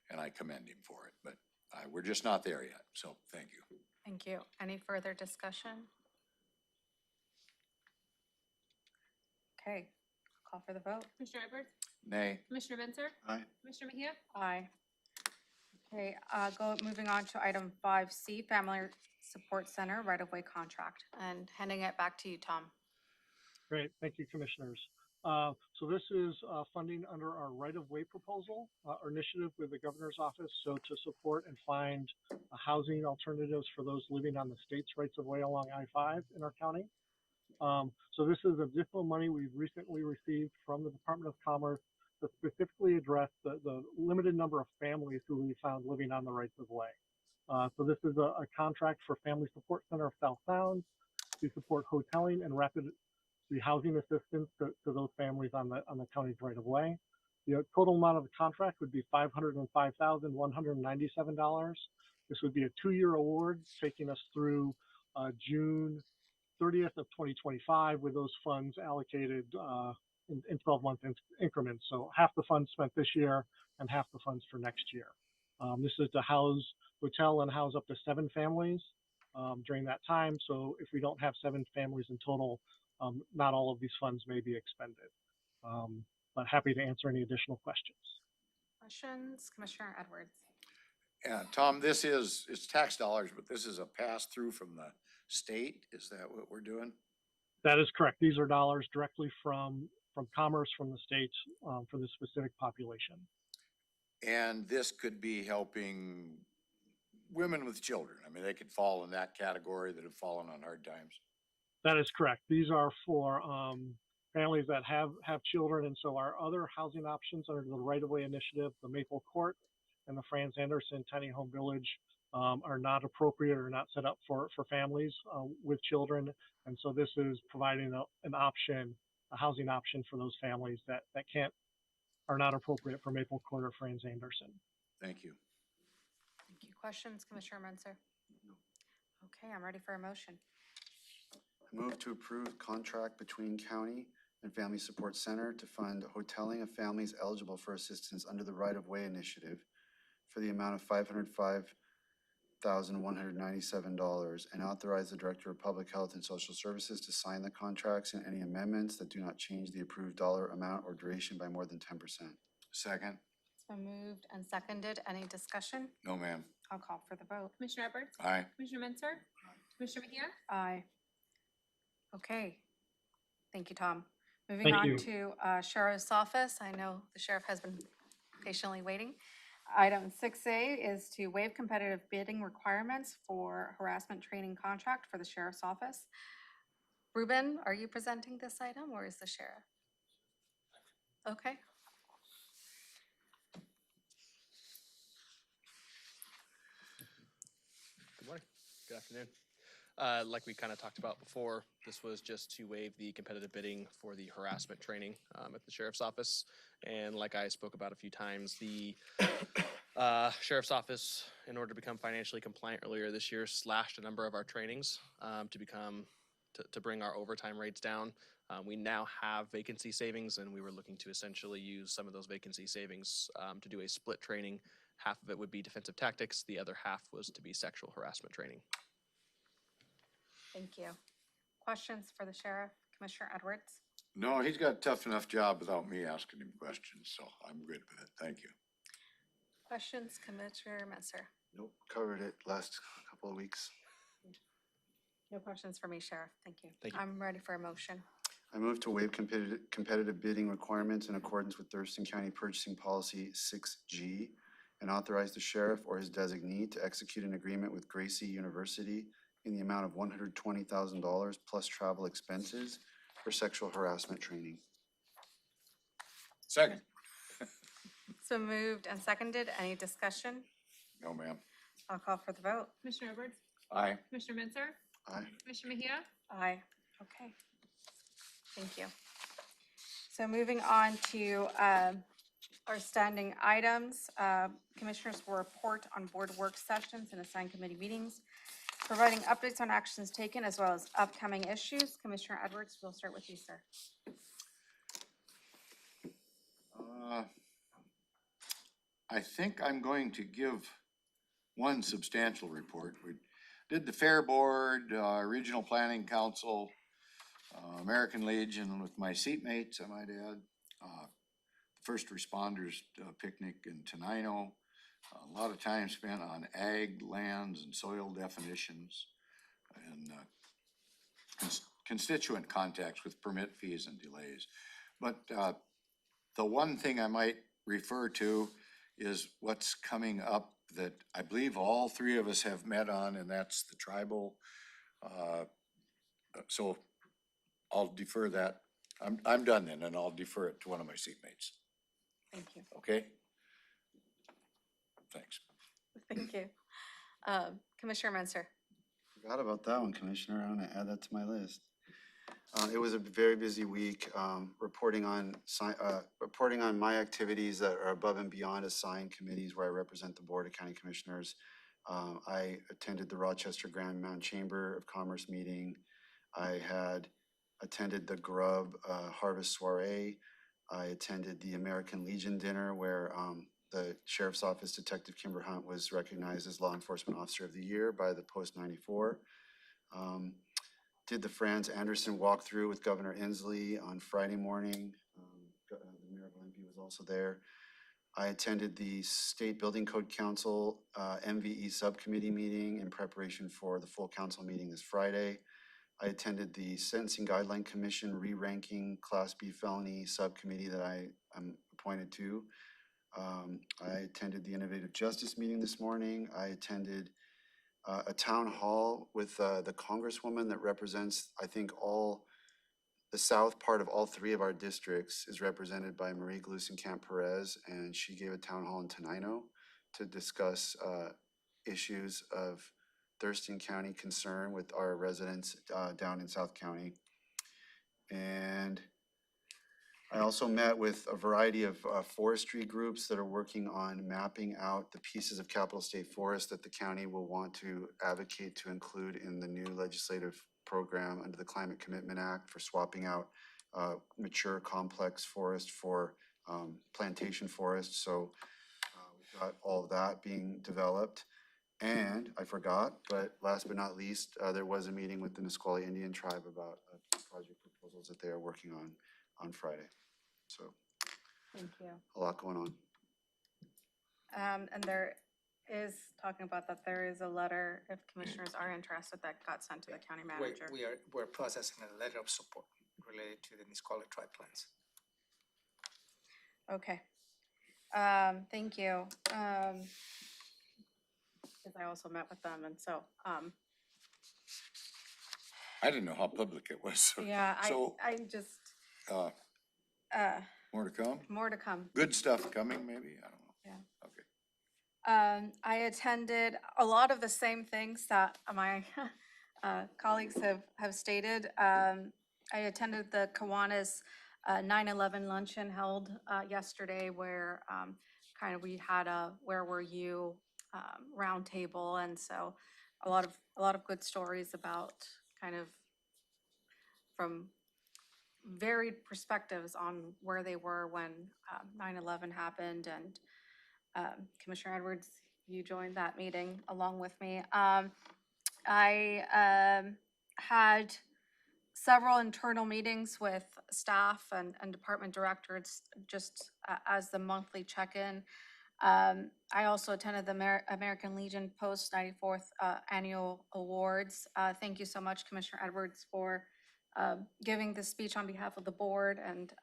and I commend him for it, but we're just not there yet. So thank you. Thank you. Any further discussion? Okay, call for the vote. Commissioner Edwards? Nay. Commissioner Menzer? Aye. Commissioner Mejia? Aye. Okay, moving on to item 5C, Family Support Center right-of-way contract, and handing it back to you, Tom. Great, thank you, commissioners. So this is funding under our right-of-way proposal, our initiative with the governor's office. So to support and find housing alternatives for those living on the state's rights-of-way along I-5 in our county. So this is additional money we've recently received from the Department of Commerce to specifically address the limited number of families who we found living on the rights-of-way. So this is a contract for Family Support Center of South Sound to support hoteling and rapid housing assistance to those families on the county's right-of-way. The total amount of the contract would be $505,197. This would be a 2-year award, taking us through June 30th of 2025, with those funds allocated in 12-month increments. So half the funds spent this year and half the funds for next year. This is to hotel and house up to 7 families during that time. So if we don't have 7 families in total, not all of these funds may be expended. But happy to answer any additional questions. Questions? Commissioner Edwards. Yeah, Tom, it's tax dollars, but this is a pass-through from the state. Is that what we're doing? That is correct. These are dollars directly from Commerce, from the states, for the specific population. And this could be helping women with children. I mean, they could fall in that category that have fallen on hard times. That is correct. These are for families that have children, and so our other housing options under the right-of-way initiative, the Maple Court and the Franz Anderson Tiny Home Village, are not appropriate or not set up for families with children. And so this is providing an option, a housing option for those families that are not appropriate for Maple Court or Franz Anderson. Thank you. Thank you. Questions, Commissioner Menzer? No. Okay, I'm ready for a motion. Move to approve contract between county and Family Support Center to fund hoteling of families eligible for assistance under the right-of-way initiative for the amount of $505,197, and authorize the Director of Public Health and Social Services to sign the contracts and any amendments that do not change the approved dollar amount or duration by more than 10%. Second? It's been moved and seconded. Any discussion? No, ma'am. I'll call for the vote. Commissioner Edwards? Aye. Commissioner Menzer? Commissioner Mejia? Aye. Okay. Thank you, Tom. Moving on to Sheriff's Office. I know the sheriff has been patiently waiting. Item 6A is to waive competitive bidding requirements for harassment training contract for the Sheriff's Office. Ruben, are you presenting this item or is the sheriff? Okay. Good morning. Good afternoon. Like we kind of talked about before, this was just to waive the competitive bidding for the harassment training at the Sheriff's Office. And like I spoke about a few times, the Sheriff's Office, in order to become financially compliant earlier this year, slashed a number of our trainings to become to bring our overtime rates down. We now have vacancy savings, and we were looking to essentially use some of those vacancy savings to do a split training. Half of it would be defensive tactics. The other half was to be sexual harassment training. Thank you. Questions for the sheriff? Commissioner Edwards? No, he's got a tough enough job without me asking him questions, so I'm good with it. Thank you. Questions, Commissioner Messer? Nope, covered it last couple of weeks. No questions for me, Sheriff. Thank you. Thank you. I'm ready for a motion. I move to waive competitive bidding requirements in accordance with Thurston County Purchasing Policy 6G and authorize the sheriff or his designee to execute an agreement with Gracie University in the amount of $120,000 plus travel expenses for sexual harassment training. Second. So moved and seconded. Any discussion? No, ma'am. I'll call for the vote. Commissioner Edwards? Aye. Commissioner Mensah? Aye. Commissioner Mejia? Aye. Okay. Thank you. So moving on to our standing items, commissioners will report on board work sessions and assigned committee meetings, providing updates on actions taken as well as upcoming issues. Commissioner Edwards, we'll start with you, sir. I think I'm going to give one substantial report. We did the Fair Board, Regional Planning Council, American Legion with my seatmates, I might add. First responders picnic in Tenino. A lot of time spent on ag lands and soil definitions and constituent contacts with permit fees and delays. But the one thing I might refer to is what's coming up that I believe all three of us have met on, and that's the tribal. So I'll defer that. I'm done then, and I'll defer it to one of my seatmates. Thank you. Okay? Thanks. Thank you. Commissioner Mensah. Forgot about that one, Commissioner. I'm gonna add that to my list. It was a very busy week, reporting on my activities that are above and beyond assigned committees where I represent the Board of County Commissioners. I attended the Rochester Grand Mountain Chamber of Commerce meeting. I had attended the Grub Harvest Soiree. I attended the American Legion dinner where the Sheriff's Office Detective Kimber Hunt was recognized as Law Enforcement Officer of the Year by the Post 94. Did the Franz Anderson walkthrough with Governor Inslee on Friday morning. The Mayor of Olympia was also there. I attended the State Building Code Council MVE Subcommittee meeting in preparation for the full council meeting this Friday. I attended the Sentencing Guideline Commission re-ranking Class B felony subcommittee that I am appointed to. I attended the Innovative Justice meeting this morning. I attended a town hall with the Congresswoman that represents, I think, all the south part of all three of our districts is represented by Marie Glusenkamp Perez, and she gave a town hall in Tenino to discuss issues of Thurston County concern with our residents down in South County. And I also met with a variety of forestry groups that are working on mapping out the pieces of Capital State Forest that the county will want to advocate to include in the new legislative program under the Climate Commitment Act for swapping out mature complex forest for plantation forest. So we've got all of that being developed. And I forgot, but last but not least, there was a meeting with the Nisqually Indian Tribe about project proposals that they are working on Friday. So Thank you. a lot going on. And there is, talking about that, there is a letter, if commissioners are interested, that got sent to the county manager. We're processing a letter of support related to the Nisqually tribe plans. Okay. Thank you. Because I also met with them, and so, I didn't know how public it was. yeah, So, I just, more to come? more to come. Good stuff coming, maybe? I don't know. Yeah. Okay. I attended a lot of the same things that my colleagues have stated. I attended the Kiwanis 9/11 luncheon held yesterday, where kind of we had a "Where Were You" roundtable, and so a lot of good stories about kind of from varied perspectives on where they were when 9/11 happened. And Commissioner Edwards, you joined that meeting along with me. I had several internal meetings with staff and department directors just as the monthly check-in. I also attended the American Legion Post 94th Annual Awards. Thank you so much, Commissioner Edwards, for giving this speech on behalf of the board, and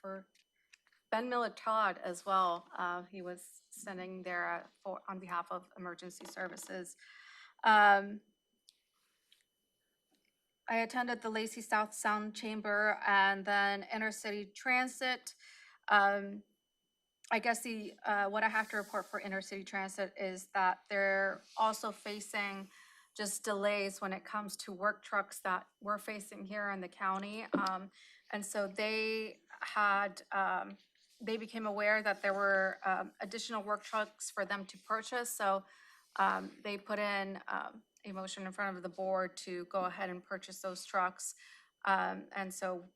for Ben Miller-Todd as well. He was standing there on behalf of emergency services. I attended the Lacey South Sound Chamber and then Intercity Transit. I guess what I have to report for Intercity Transit is that they're also facing just delays when it comes to work trucks that we're facing here in the county. And so they became aware that there were additional work trucks for them to purchase. So they put in a motion in front of the board to go ahead and purchase those trucks. And so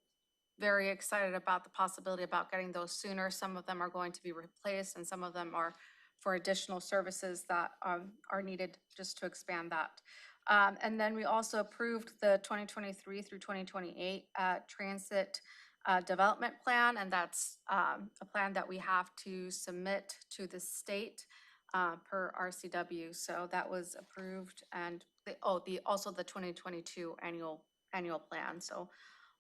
very excited about the possibility about getting those sooner. Some of them are going to be replaced and some of them are for additional services that are needed just to expand that. And then we also approved the 2023 through 2028 transit development plan, and that's a plan that we have to submit to the state per RCW. So that was approved, and also the 2022 annual plan. So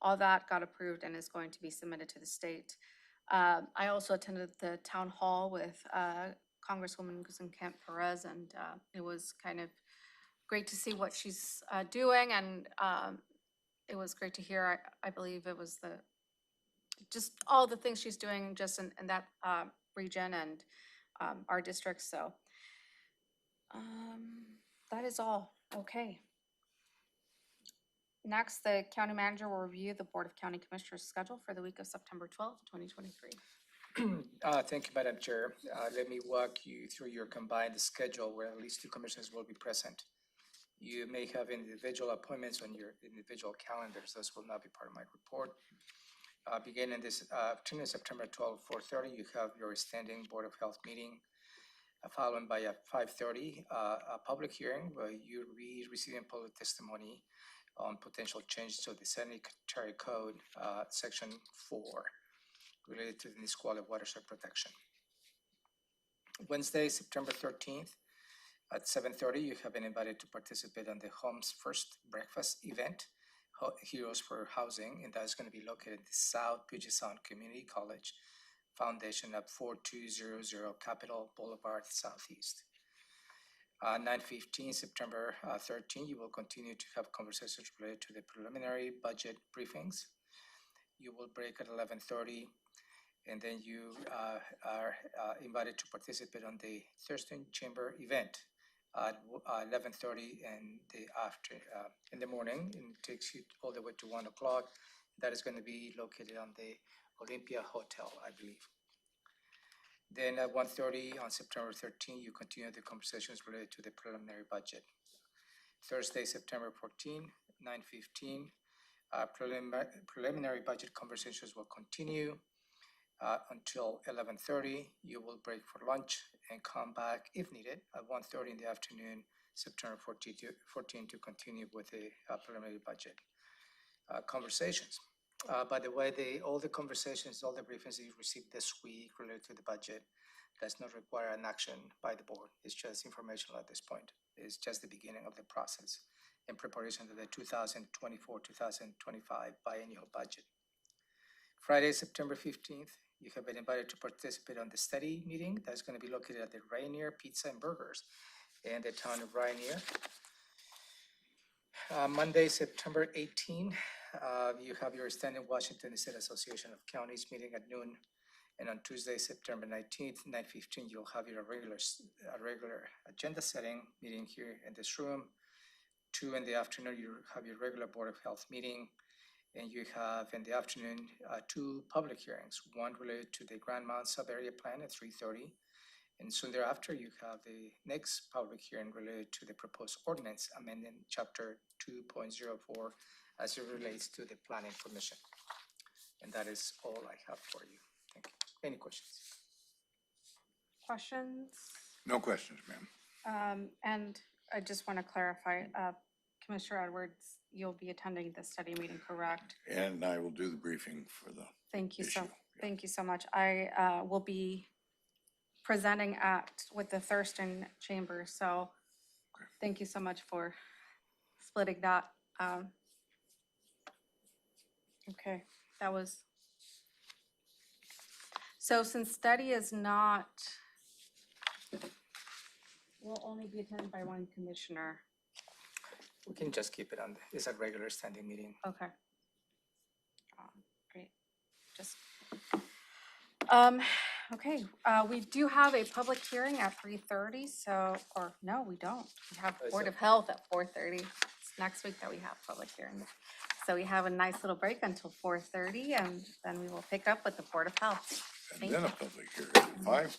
all that got approved and is going to be submitted to the state. I also attended the town hall with Congresswoman Guzman Kemp Perez, and it was kind of great to see what she's doing, and it was great to hear. I believe it was just all the things she's doing just in that region and our district. So that is all. Okay. Next, the county manager will review the Board of County Commissioners' schedule for the week of September 12th, 2023. Thank you, Madam Chair. Let me walk you through your combined schedule where at least 2 commissioners will be present. You may have individual appointments on your individual calendars. Those will not be part of my report. Beginning this afternoon, September 12th, 4:30, you have your standing Board of Health meeting, followed by a 5:30 a public hearing where you'll be receiving public testimony on potential changes to the sanitary code, section 4, related to the Nisqually watershed protection. Wednesday, September 13th, at 7:30, you have been invited to participate on the Homes First Breakfast event, Heroes for Housing, and that's going to be located at the South Puget Sound Community College Foundation at 4200 Capitol Boulevard Southeast. 9:15, September 13, you will continue to have conversations related to the preliminary budget briefings. You will break at 11:30, and then you are invited to participate on the Thurston Chamber event at 11:30 in the morning, and it takes you all the way to 1 o'clock. That is going to be located on the Olympia Hotel, I believe. Then at 1:30 on September 13, you continue the conversations related to the preliminary budget. Thursday, September 14, 9:15, preliminary budget conversations will continue until 11:30. You will break for lunch and come back if needed at 1:30 in the afternoon, September 14 to continue with the preliminary budget conversations. By the way, all the conversations, all the briefings that you received this week related to the budget does not require an action by the board. It's just informational at this point. It's just the beginning of the process in preparation of the 2024-2025 biennial budget. Friday, September 15th, you have been invited to participate on the study meeting that's going to be located at the Rainier Pizza and Burgers in the town of Rainier. Monday, September 18, you have your standing Washington State Association of Counties meeting at noon. And on Tuesday, September 19th, 9:15, you'll have your regular agenda setting meeting here in this room. 2 in the afternoon, you have your regular Board of Health meeting. And you have in the afternoon 2 public hearings, one related to the Grand Mount Sub-Area Plan at 3:30. And soon thereafter, you have the next public hearing related to the proposed ordinance amending Chapter 2.04 as it relates to the Planning Commission. And that is all I have for you. Thank you. Any questions? Questions? No questions, ma'am. And I just want to clarify, Commissioner Edwards, you'll be attending the study meeting, correct? And I will do the briefing for the Thank you so, issue. thank you so much. I will be presenting with the Thurston Chamber, so thank you so much for splitting that. Okay, that was. So since study is not, will only be attended by one commissioner. We can just keep it on, it's a regular standing meeting. Okay. Great, just, okay, we do have a public hearing at 3:30, so, or no, we don't. We have Board of Health at 4:30. It's next week that we have public hearings. So we have a nice little break until 4:30, and then we will pick up with the Board of Health. And Thank then you. a public hearing at 5.